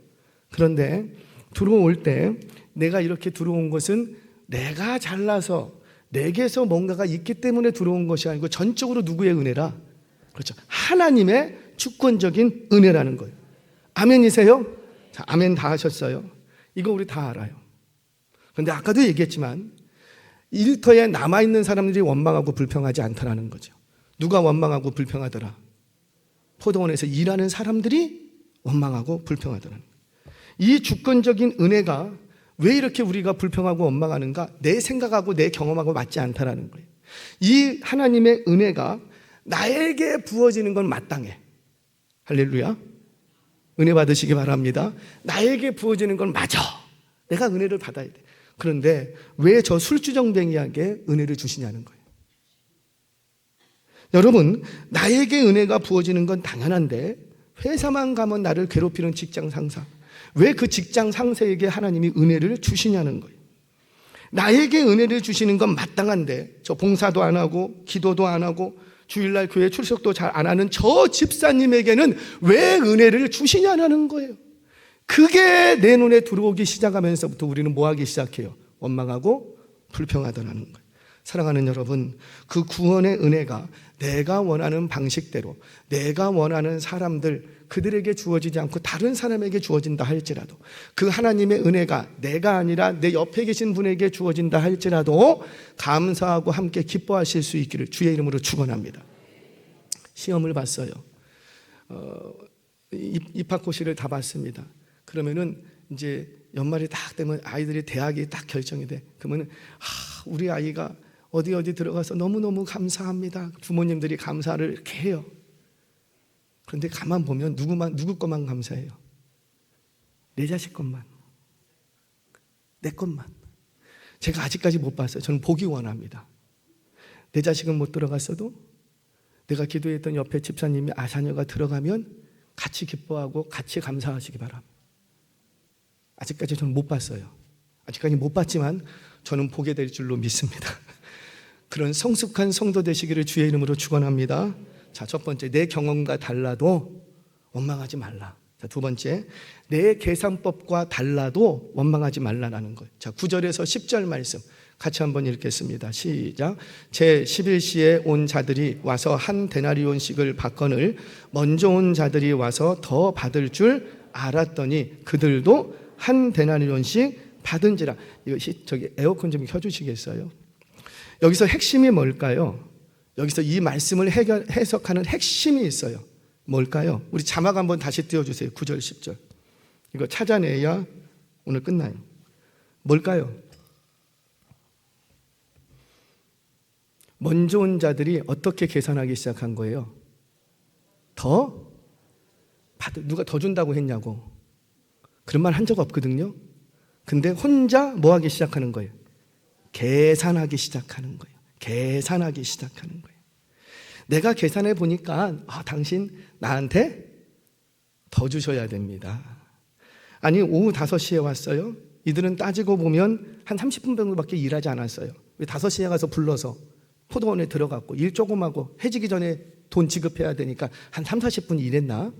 [SPEAKER 1] 그런데 들어올 때 내가 이렇게 들어온 것은 내가 잘나서 내게서 뭔가가 있기 때문에 들어온 것이 아니고 전적으로 누구의 은혜라? 그렇죠. 하나님의 주권적인 은혜라는 거예요. 아멘이세요? 자, 아멘 다 하셨어요. 이거 우리 다 알아요. 그런데 아까도 얘기했지만 일터에 남아있는 사람들이 원망하고 불평하지 않더라는 거죠. 누가 원망하고 불평하더라? 포도원에서 일하는 사람들이 원망하고 불평하더라는 거예요. 이 주권적인 은혜가 왜 이렇게 우리가 불평하고 원망하는가? 내 생각하고 내 경험하고 맞지 않다라는 거예요. 이 하나님의 은혜가 나에게 부어지는 건 마땅해. 할렐루야. 은혜 받으시기 바랍니다. 나에게 부어지는 건 맞아. 내가 은혜를 받아야 돼. 그런데 왜 저 술주정뱅이에게 은혜를 주시냐는 거예요. 여러분, 나에게 은혜가 부어지는 건 당연한데 회사만 가면 나를 괴롭히는 직장 상사, 왜 그 직장 상사에게 하나님이 은혜를 주시냐는 거예요. 나에게 은혜를 주시는 건 마땅한데 저 봉사도 안 하고 기도도 안 하고 주일날 교회 출석도 잘 안 하는 저 집사님에게는 왜 은혜를 주시냐는 거예요. 그게 내 눈에 들어오기 시작하면서부터 우리는 뭐 하기 시작해요? 원망하고 불평하더라는 거예요. 사랑하는 여러분, 그 구원의 은혜가 내가 원하는 방식대로 내가 원하는 사람들 그들에게 주어지지 않고 다른 사람에게 주어진다 할지라도, 그 하나님의 은혜가 내가 아니라 내 옆에 계신 분에게 주어진다 할지라도 감사하고 함께 기뻐하실 수 있기를 주의 이름으로 축원합니다. 시험을 봤어요. 입학고시를 다 봤습니다. 그러면은 이제 연말이 딱 되면 아이들이 대학이 딱 결정이 돼. 그러면은 우리 아이가 어디 들어가서 너무너무 감사합니다. 부모님들이 감사를 이렇게 해요. 그런데 가만 보면 누구 것만 감사해요? 내 자식 것만, 내 것만. 제가 아직까지 못 봤어요. 저는 보기 원합니다. 내 자식은 못 들어갔어도 내가 기도했던 옆에 집사님이 자녀가 들어가면 같이 기뻐하고 같이 감사하시기 바랍니다. 아직까지 저는 못 봤어요. 아직까지 못 봤지만 저는 보게 될 줄로 믿습니다. 그런 성숙한 성도 되시기를 주의 이름으로 축원합니다. 자, 첫 번째, 내 경험과 달라도 원망하지 말라. 자, 두 번째, 내 계산법과 달라도 원망하지 말라라는 거예요. 자, 9절에서 10절 말씀 같이 한번 읽겠습니다. 시작. 제 11시에 온 자들이 와서 한 데나리온씩을 받거늘 먼저 온 자들이 와서 더 받을 줄 알았더니 그들도 한 데나리온씩 받은지라. 이것이 저기 에어컨 좀 켜주시겠어요? 여기서 핵심이 뭘까요? 여기서 이 말씀을 해석하는 핵심이 있어요. 뭘까요? 우리 자막 한번 다시 띄워주세요. 9절 10절 이거 찾아내야 오늘 끝나요. 뭘까요? 먼저 온 자들이 어떻게 계산하기 시작한 거예요? 누가 더 준다고 했냐고. 그런 말 한 적 없거든요. 근데 혼자 뭐 하기 시작하는 거예요? 계산하기 시작하는 거예요. 계산하기 시작하는 거예요. 내가 계산해 보니까 당신 나한테 더 주셔야 됩니다. 아니, 오후 5시에 왔어요. 이들은 따지고 보면 한 30분 정도밖에 일하지 않았어요. 5시에 가서 불러서 포도원에 들어갔고 일 조금 하고 해지기 전에 돈 지급해야 되니까 한 3, 40분 일했나?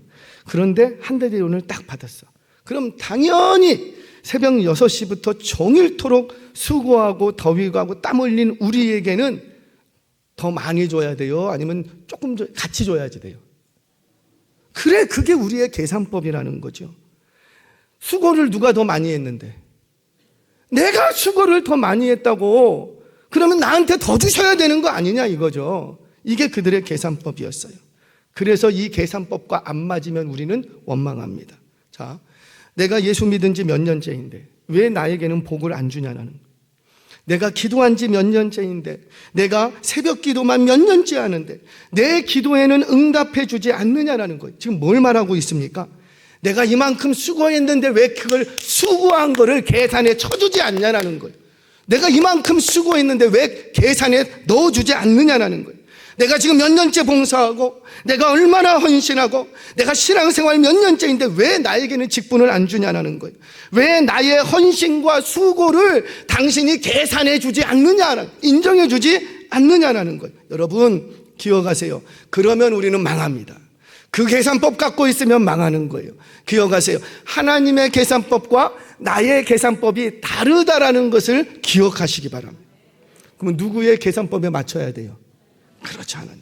[SPEAKER 1] 그런데 한 대리온을 딱 받았어. 그럼 당연히 새벽 6시부터 종일토록 수고하고 더위 가고 땀 흘린 우리에게는 더 많이 줘야 돼요? 아니면 조금 같이 줘야지 돼요? 그래, 그게 우리의 계산법이라는 거죠. 수고를 누가 더 많이 했는데? 내가 수고를 더 많이 했다고 그러면 나한테 더 주셔야 되는 거 아니냐 이거죠. 이게 그들의 계산법이었어요. 그래서 이 계산법과 안 맞으면 우리는 원망합니다. 자, 내가 예수 믿은 지 몇 년째인데 왜 나에게는 복을 안 주냐는 거예요. 내가 기도한 지 몇 년째인데, 내가 새벽 기도만 몇 년째 하는데 내 기도에는 응답해 주지 않느냐라는 거예요. 지금 뭘 말하고 있습니까? 내가 이만큼 수고했는데 왜 그걸 수고한 거를 계산에 쳐주지 않냐라는 거예요. 내가 이만큼 수고했는데 왜 계산에 넣어주지 않느냐라는 거예요. 내가 지금 몇 년째 봉사하고 내가 얼마나 헌신하고 내가 신앙생활 몇 년째인데 왜 나에게는 직분을 안 주냐는 거예요. 왜 나의 헌신과 수고를 당신이 계산해 주지 않느냐, 인정해 주지 않느냐는 거예요. 여러분 기억하세요. 그러면 우리는 망합니다. 그 계산법 갖고 있으면 망하는 거예요. 기억하세요. 하나님의 계산법과 나의 계산법이 다르다라는 것을 기억하시기 바랍니다. 그러면 누구의 계산법에 맞춰야 돼요? 그렇지 않아요.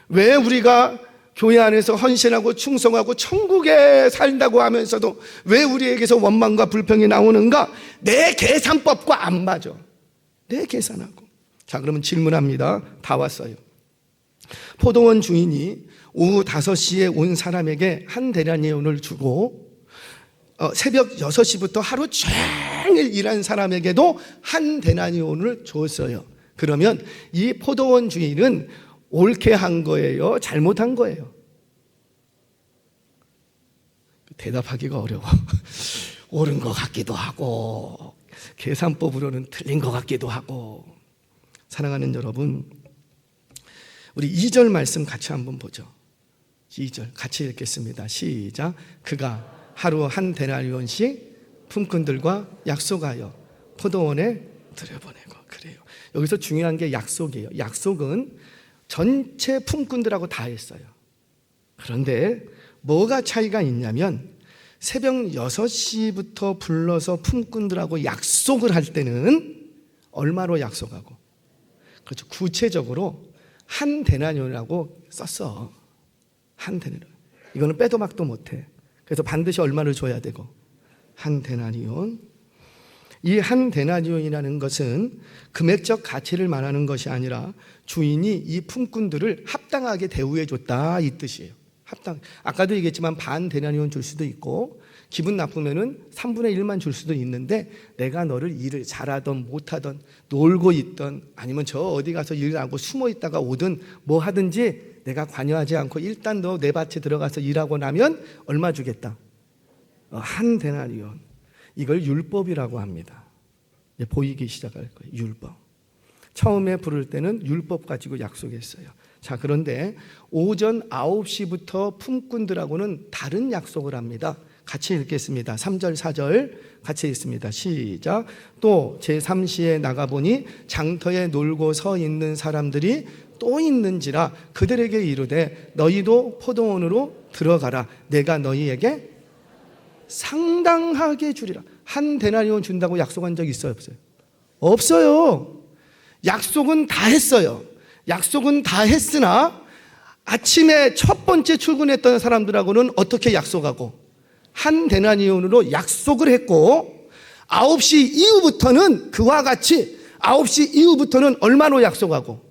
[SPEAKER 1] 왜 우리가 교회 안에서 헌신하고 충성하고 천국에 살다고 하면서도 왜 우리에게서 원망과 불평이 나오는가? 내 계산법과 안 맞아. 내 계산하고. 자, 그러면 질문합니다. 다 왔어요. 포도원 주인이 오후 5시에 온 사람에게 한 데나리온을 주고 새벽 6시부터 하루 종일 일한 사람에게도 한 데나리온을 줬어요. 그러면 이 포도원 주인은 옳게 한 거예요? 잘못한 거예요? 대답하기가 어려워. 옳은 것 같기도 하고 계산법으로는 틀린 것 같기도 하고. 사랑하는 여러분, 우리 2절 말씀 같이 한번 보죠. 2절 같이 읽겠습니다. 시작. 그가 하루 한 데나리온씩 품꾼들과 약속하여 포도원에 들여보내고. 그래요. 여기서 중요한 게 약속이에요. 약속은 전체 품꾼들하고 다 했어요. 그런데 뭐가 차이가 있냐면 새벽 6시부터 불러서 품꾼들하고 약속을 할 때는 얼마로 약속하고, 그렇죠, 구체적으로 한 데나리온이라고 썼어. 한 데나리온. 이거는 빼도 박도 못해. 그래서 반드시 얼마를 줘야 되고, 한 데나리온. 이 한 데나리온이라는 것은 금액적 가치를 말하는 것이 아니라 주인이 이 품꾼들을 합당하게 대우해 줬다, 이 뜻이에요. 합당. 아까도 얘기했지만 반 데나리온 줄 수도 있고 기분 나쁘면은 3분의 1만 줄 수도 있는데, 내가 너를 일을 잘하던 못하던 놀고 있던 아니면 저 어디 가서 일하고 숨어 있다가 오든 뭐 하든지 내가 관여하지 않고 일단 너 내 밭에 들어가서 일하고 나면 얼마 주겠다? 한 데나리온. 이걸 율법이라고 합니다. 이제 보이기 시작할 거예요. 율법. 처음에 부를 때는 율법 가지고 약속했어요. 자, 그런데 오전 9시부터 품꾼들하고는 다른 약속을 합니다. 같이 읽겠습니다. 3절 4절 같이 읽습니다. 시작. 또 제3시에 나가보니 장터에 놀고 서 있는 사람들이 또 있는지라 그들에게 이르되 너희도 포도원으로 들어가라. 내가 너희에게 상당하게 주리라. 한 데나리온 준다고 약속한 적 있어요, 없어요? 없어요. 약속은 다 했어요. 약속은 다 했으나 아침에 첫 번째 출근했던 사람들하고는 어떻게 약속하고 한 데나리온으로 약속을 했고, 9시 이후부터는 그와 같이 9시 이후부터는 얼마로 약속하고,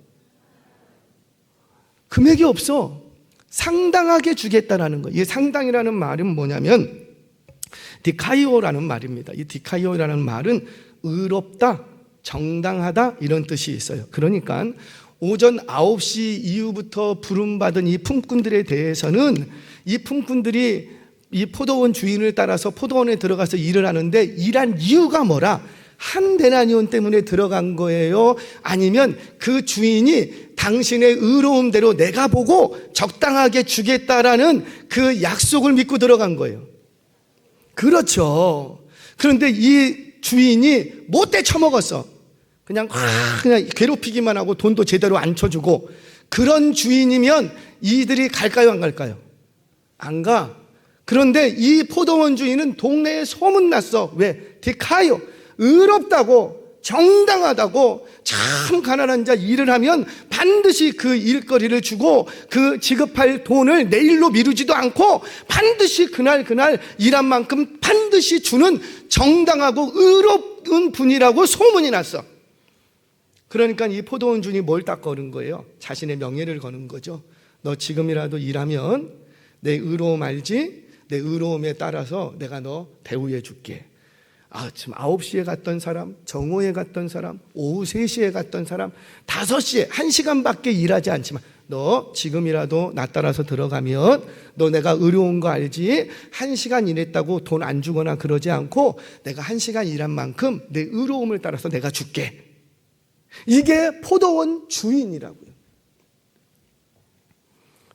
[SPEAKER 1] 금액이 없어. 상당하게 주겠다라는 거예요. 이 상당이라는 말은 뭐냐면 디카이오라는 말입니다. 이 디카이오라는 말은 의롭다, 정당하다 이런 뜻이 있어요. 그러니까 오전 9시 이후부터 부름받은 이 품꾼들에 대해서는 이 품꾼들이 이 포도원 주인을 따라서 포도원에 들어가서 일을 하는데 일한 이유가 뭐라? 한 데나리온 때문에 들어간 거예요? 아니면 그 주인이 당신의 의로움대로 내가 보고 적당하게 주겠다라는 그 약속을 믿고 들어간 거예요? 그렇죠. 그런데 이 주인이 못돼 처먹었어. 그냥 괴롭히기만 하고 돈도 제대로 안 쳐주고, 그런 주인이면 이들이 갈까요, 안 갈까요? 안 가. 그런데 이 포도원 주인은 동네에 소문났어. 왜? 디카요. 의롭다고, 정당하다고, 참 가난한 자 일을 하면 반드시 그 일거리를 주고 그 지급할 돈을 내일로 미루지도 않고 반드시 그날 일한 만큼 반드시 주는 정당하고 의로운 분이라고 소문이 났어. 그러니까 이 포도원 주인이 뭘 딱 거는 거예요? 자신의 명예를 거는 거죠. 너 지금이라도 일하면 내 의로움 알지? 내 의로움에 따라서 내가 너 대우해 줄게. 지금 9시에 갔던 사람, 정오에 갔던 사람, 오후 3시에 갔던 사람, 5시에 1시간밖에 일하지 않지만 너 지금이라도 나 따라서 들어가면 너 내가 의로운 거 알지? 1시간 일했다고 돈 안 주거나 그러지 않고 내가 1시간 일한 만큼 내 의로움을 따라서 내가 줄게. 이게 포도원 주인이라고요.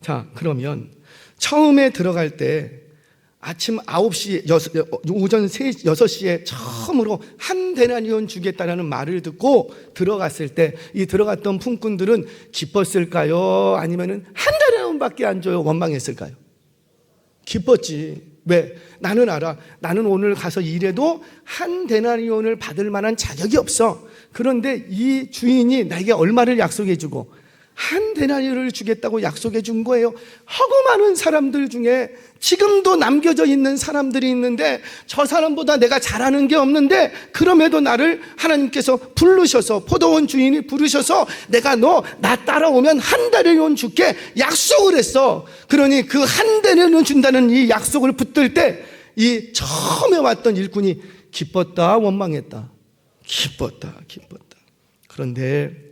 [SPEAKER 1] 자, 그러면 처음에 들어갈 때 아침 9시, 오전 6시에 처음으로 한 데나리온 주겠다라는 말을 듣고 들어갔을 때 이 들어갔던 품꾼들은 기뻤을까요? 아니면은 한 데나리온밖에 안 줘요? 원망했을까요? 기뻤지. 왜? 나는 알아. 나는 오늘 가서 일해도 한 데나리온을 받을 만한 자격이 없어. 그런데 이 주인이 나에게 얼마를 약속해 주고 한 데나리온을 주겠다고 약속해 준 거예요. 하고 많은 사람들 중에 지금도 남겨져 있는 사람들이 있는데 저 사람보다 내가 잘하는 게 없는데 그럼에도 나를 하나님께서 부르셔서, 포도원 주인이 부르셔서 내가 너 나 따라오면 한 데나리온 줄게 약속을 했어. 그러니 그 한 데나리온 준다는 이 약속을 붙들 때 이 처음에 왔던 일꾼이 기뻤다, 원망했다? 기뻤다. 그런데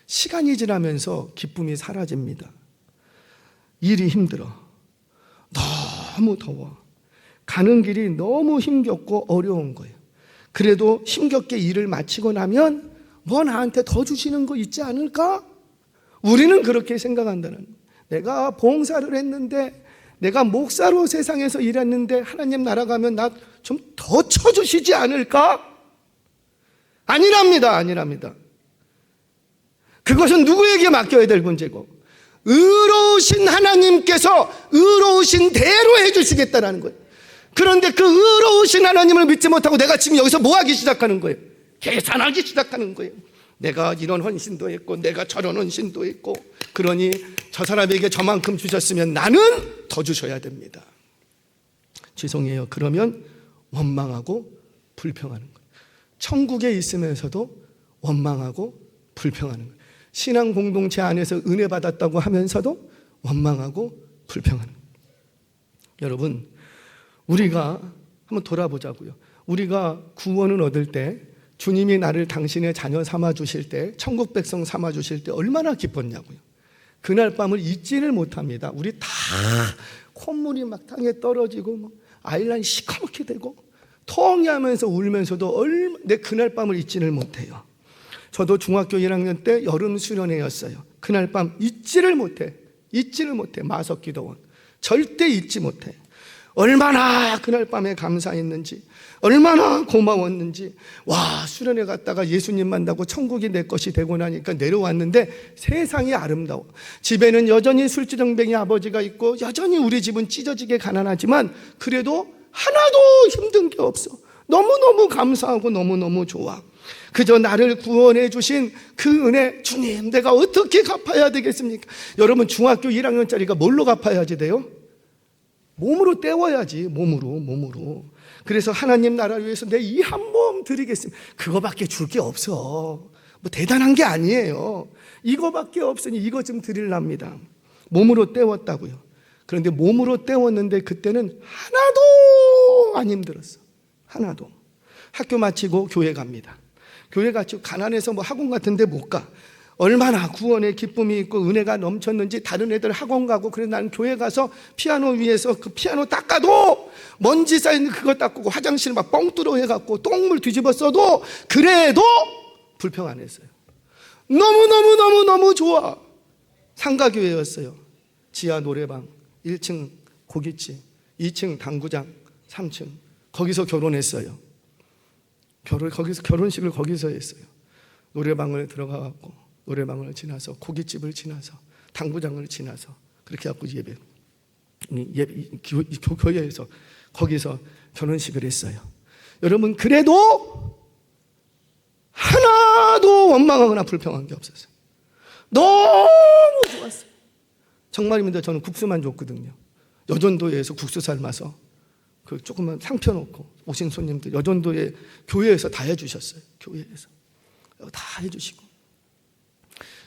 [SPEAKER 1] 시간이 지나면서 기쁨이 사라집니다. 일이 힘들어. 너무 더워. 가는 길이 너무 힘겹고 어려운 거예요. 그래도 힘겹게 일을 마치고 나면 뭐 나한테 더 주시는 거 있지 않을까? 우리는 그렇게 생각한다는 거예요. 내가 봉사를 했는데, 내가 목사로 세상에서 일했는데 하나님 나라 가면 나 좀 더 쳐주시지 않을까? 아니랍니다. 그것은 누구에게 맡겨야 될 문제고, 의로우신 하나님께서 의로우신 대로 해주시겠다는 거예요. 그런데 그 의로우신 하나님을 믿지 못하고 내가 지금 여기서 뭐 하기 시작하는 거예요? 계산하기 시작하는 거예요. 내가 이런 헌신도 했고 내가 저런 헌신도 했고, 그러니 저 사람에게 저만큼 주셨으면 나는 더 주셔야 됩니다. 죄송해요. 그러면 원망하고 불평하는 거예요. 천국에 있으면서도 원망하고 불평하는 거예요. 신앙 공동체 안에서 은혜 받았다고 하면서도 원망하고 불평하는 거예요. 여러분, 우리가 한번 돌아보자고요. 우리가 구원을 얻을 때, 주님이 나를 당신의 자녀 삼아 주실 때, 천국 백성 삼아 주실 때 얼마나 기뻤냐고요. 그날 밤을 잊지를 못합니다. 우리 다 콧물이 막 땅에 떨어지고 뭐 아이라인 시커멓게 되고 통해하면서 울면서도 내 그날 밤을 잊지를 못해요. 저도 중학교 1학년 때 여름 수련회였어요. 그날 밤 잊지를 못해. 마석기도원 절대 잊지 못해. 얼마나 그날 밤에 감사했는지, 얼마나 고마웠는지. 와, 수련회 갔다가 예수님 만나고 천국이 내 것이 되고 나니까 내려왔는데 세상이 아름다워. 집에는 여전히 술주정뱅이 아버지가 있고 여전히 우리 집은 찢어지게 가난하지만 그래도 하나도 힘든 게 없어. 너무너무 감사하고 너무너무 좋아. 그저 나를 구원해 주신 그 은혜, 주님 내가 어떻게 갚아야 되겠습니까? 여러분, 중학교 1학년짜리가 뭘로 갚아야지 돼요? 몸으로 때워야지. 몸으로. 그래서 하나님 나라를 위해서 내 이 한 몸 드리겠습니다. 그거밖에 줄 게 없어. 뭐 대단한 게 아니에요. 이거밖에 없으니 이거 좀 드리랍니다. 몸으로 때웠다고요. 그런데 몸으로 때웠는데 그때는 하나도 안 힘들었어. 하나도. 학교 마치고 교회 갑니다. 교회 가지고 가난해서 뭐 학원 같은 데 못 가. 얼마나 구원의 기쁨이 있고 은혜가 넘쳤는지 다른 애들 학원 가고, 그래서 나는 교회 가서 피아노 위에서 그 피아노 닦아도 먼지 쌓이는 그거 닦고 화장실 막 뻥 뚫어 해갖고 똥물 뒤집어 써도 그래도 불평 안 했어요. 너무 좋아. 상가교회였어요. 지하 노래방, 1층 고깃집, 2층 당구장, 3층. 거기서 결혼했어요. 거기서 결혼식을 거기서 했어요. 노래방을 들어가갖고 노래방을 지나서 고깃집을 지나서 당구장을 지나서 그렇게 갖고 교회에서 거기서 결혼식을 했어요. 여러분, 그래도 하나도 원망하거나 불평한 게 없었어요. 너무 좋았어요. 정말입니다. 저는 국수만 줬거든요. 여전도에서 국수 삶아서 그 조금만 상표 놓고 오신 손님들 여전도에 교회에서 다 해주셨어요. 교회에서 다 해주시고.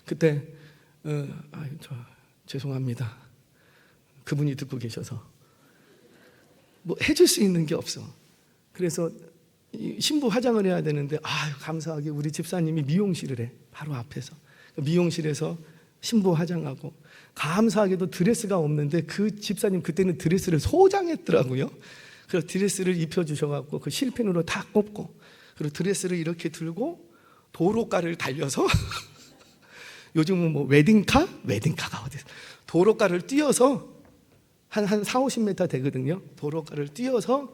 [SPEAKER 1] 그때 죄송합니다. 그분이 듣고 계셔서 뭐 해줄 수 있는 게 없어. 그래서 신부 화장을 해야 되는데 감사하게 우리 집사님이 미용실을 해. 바로 앞에서 미용실에서 신부 화장하고, 감사하게도 드레스가 없는데 그 집사님 그때는 드레스를 소장했더라고요. 그래서 드레스를 입혀주셔갖고 그 실핀으로 다 꼽고, 그리고 드레스를 이렇게 들고 도로가를 달려서 요즘은 뭐 웨딩카가 어디 도로가를 뛰어서 한 4-50m 되거든요. 도로가를 뛰어서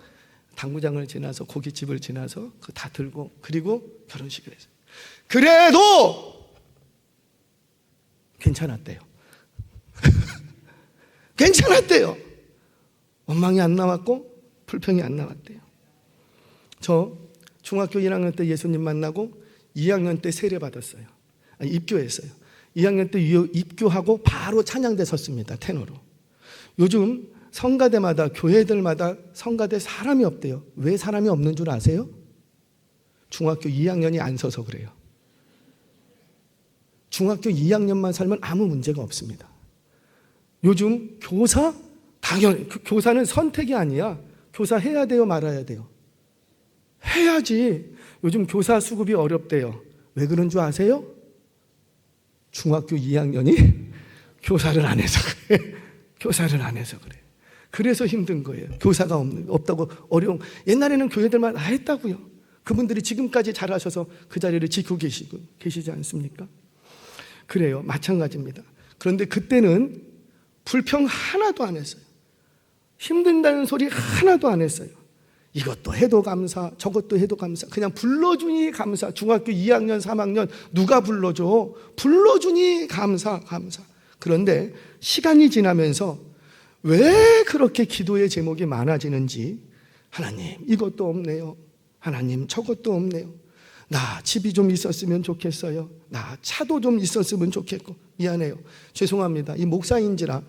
[SPEAKER 1] 당구장을 지나서 고깃집을 지나서 그거 다 들고, 그리고 결혼식을 했어요. 그래도 괜찮았대요. 괜찮았대요. 원망이 안 나왔고 불평이 안 나왔대요. 저 중학교 1학년 때 예수님 만나고 2학년 때 세례 받았어요. 입교했어요. 2학년 때 입교하고 바로 찬양대 섰습니다. 테너로. 요즘 성가대마다 교회들마다 성가대 사람이 없대요. 왜 사람이 없는 줄 아세요? 중학교 2학년이 안 서서 그래요. 중학교 2학년만 살면 아무 문제가 없습니다. 요즘 교사? 당연히 교사는 선택이 아니야. 교사 해야 돼요, 말아야 돼요? 해야지. 요즘 교사 수급이 어렵대요. 왜 그런 줄 아세요? 중학교 2학년이 교사를 안 해서 그래. 교사를 안 해서 그래. 그래서 힘든 거예요. 교사가 없다고 어려운. 옛날에는 교회들만 다 했다고요. 그분들이 지금까지 잘하셔서 그 자리를 지키고 계시지 않습니까? 그래요. 마찬가지입니다. 그런데 그때는 불평 하나도 안 했어요. 힘든다는 소리 하나도 안 했어요. 이것도 해도 감사, 저것도 해도 감사. 그냥 불러주니 감사. 중학교 2학년, 3학년 누가 불러줘? 불러주니 감사. 그런데 시간이 지나면서 왜 그렇게 기도의 제목이 많아지는지, 하나님 이것도 없네요. 하나님 저것도 없네요. 나 집이 좀 있었으면 좋겠어요. 나 차도 좀 있었으면 좋겠고. 미안해요. 죄송합니다. 이 목사인지라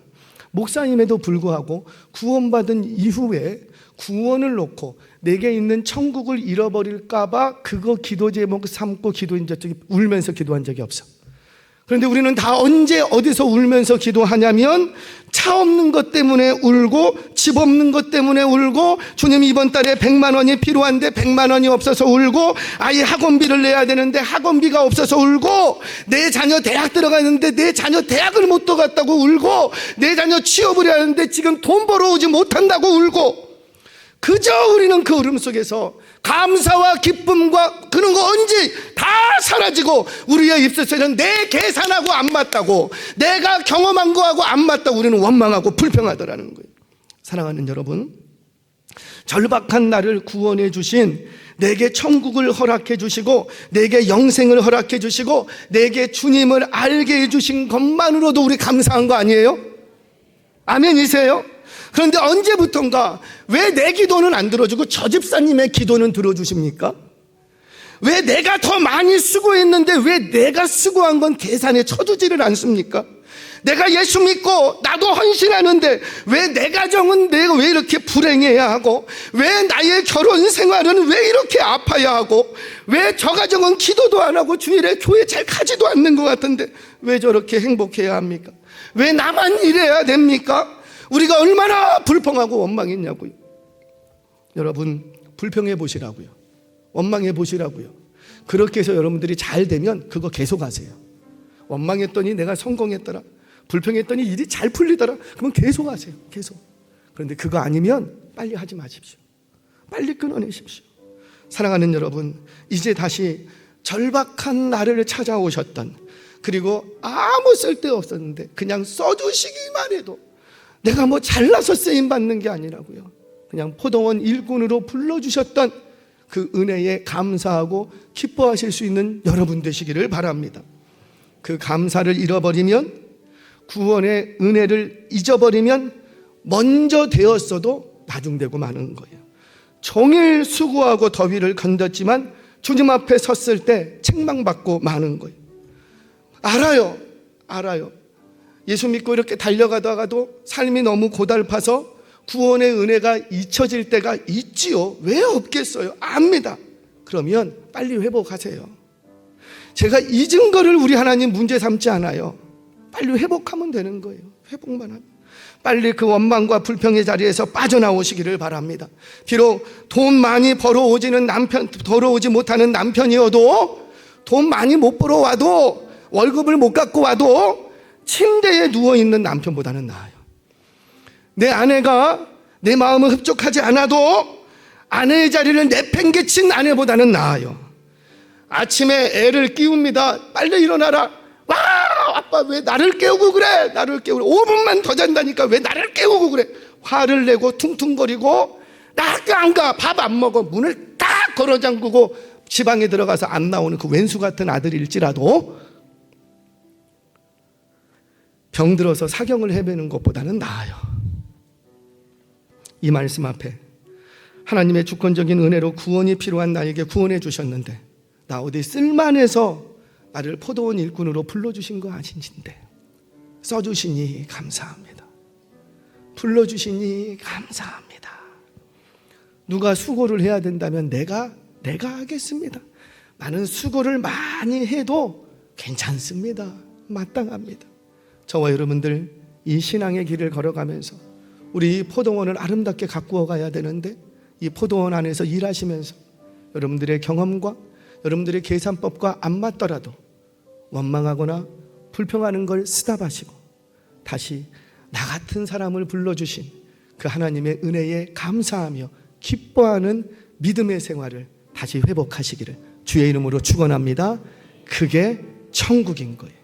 [SPEAKER 1] 목사임에도 불구하고 구원받은 이후에 구원을 놓고 내게 있는 천국을 잃어버릴까 봐 그거 기도 제목 삼고 기도인 적이 울면서 기도한 적이 없어. 그런데 우리는 다 언제 어디서 울면서 기도하냐면 차 없는 것 때문에 울고 집 없는 것 때문에 울고 주님 이번 달에 100만 원이 필요한데 100만 원이 없어서 울고 아이 학원비를 내야 되는데 학원비가 없어서 울고 내 자녀 대학 들어가는데 내 자녀 대학을 못 들어갔다고 울고 내 자녀 취업을 해야 하는데 지금 돈 벌어오지 못한다고 울고 그저 우리는 그 울음 속에서 감사와 기쁨과 그런 거 언제 다 사라지고 우리의 입술에는 내 계산하고 안 맞다고 내가 경험한 거하고 안 맞다고 우리는 원망하고 불평하더라는 거예요. 사랑하는 여러분, 절박한 나를 구원해 주신 내게 천국을 허락해 주시고 내게 영생을 허락해 주시고 내게 주님을 알게 해 주신 것만으로도 우리 감사한 거 아니에요? 아멘이세요? 그런데 언제부턴가 왜 내 기도는 안 들어주고 저 집사님의 기도는 들어주십니까? 왜 내가 더 많이 수고했는데 왜 내가 수고한 건 계산에 쳐주지를 않습니까? 내가 예수 믿고 나도 헌신하는데 왜 내 가정은 내가 왜 이렇게 불행해야 하고 왜 나의 결혼 생활은 왜 이렇게 아파야 하고 왜 저 가정은 기도도 안 하고 주일에 교회 잘 가지도 않는 것 같은데 왜 저렇게 행복해야 합니까? 왜 나만 이래야 됩니까? 우리가 얼마나 불평하고 원망했냐고요. 여러분 불평해 보시라고요. 원망해 보시라고요. 그렇게 해서 여러분들이 잘 되면 그거 계속 하세요. 원망했더니 내가 성공했더라, 불평했더니 일이 잘 풀리더라, 그러면 계속 하세요. 계속. 그런데 그거 아니면 빨리 하지 마십시오. 빨리 끊어내십시오. 사랑하는 여러분, 이제 다시 절박한 나를 찾아오셨던, 그리고 아무 쓸데없었는데 그냥 써주시기만 해도 내가 뭐 잘나서 쓰임받는 게 아니라고요. 그냥 포도원 일꾼으로 불러주셨던 그 은혜에 감사하고 기뻐하실 수 있는 여러분 되시기를 바랍니다. 그 감사를 잃어버리면, 구원의 은혜를 잊어버리면 먼저 되었어도 나중되고 마는 거예요. 종일 수고하고 더위를 건넜지만 주님 앞에 섰을 때 책망받고 마는 거예요. 알아요. 예수 믿고 이렇게 달려가다가도 삶이 너무 고달파서 구원의 은혜가 잊혀질 때가 있지요. 왜 없겠어요? 압니다. 그러면 빨리 회복하세요. 제가 잊은 거를 우리 하나님 문제 삼지 않아요. 빨리 회복하면 되는 거예요. 회복만 하면. 빨리 그 원망과 불평의 자리에서 빠져나오시기를 바랍니다. 비록 돈 많이 벌어오지 못하는 남편이어도, 돈 많이 못 벌어와도, 월급을 못 갖고 와도 침대에 누워있는 남편보다는 나아요. 내 아내가 내 마음을 흡족하지 않아도 아내의 자리를 내팽개친 아내보다는 나아요. 아침에 애를 깨웁니다. 빨리 일어나라. 와, 아빠 왜 나를 깨우고 그래? 5분만 더 잔다니까 왜 나를 깨우고 그래? 화를 내고 퉁퉁거리고 나 학교 안 가, 밥 안 먹어, 문을 딱 걸어 잠그고 지방에 들어가서 안 나오는 그 왼수 같은 아들일지라도 병들어서 사경을 헤매는 것보다는 나아요. 이 말씀 앞에 하나님의 주권적인 은혜로 구원이 필요한 나에게 구원해 주셨는데 나 어디 쓸만해서 나를 포도원 일꾼으로 불러주신 거 아닌데 써주시니 감사합니다. 불러주시니 감사합니다. 누가 수고를 해야 된다면 내가 하겠습니다. 나는 수고를 많이 해도 괜찮습니다. 마땅합니다. 저와 여러분들 이 신앙의 길을 걸어가면서 우리 포도원을 아름답게 가꾸어 가야 되는데 이 포도원 안에서 일하시면서 여러분들의 경험과 여러분들의 계산법과 안 맞더라도 원망하거나 불평하는 걸 스탑하시고 다시 나 같은 사람을 불러주신 그 하나님의 은혜에 감사하며 기뻐하는 믿음의 생활을 다시 회복하시기를 주의 이름으로 축원합니다. 그게 천국인 거예요.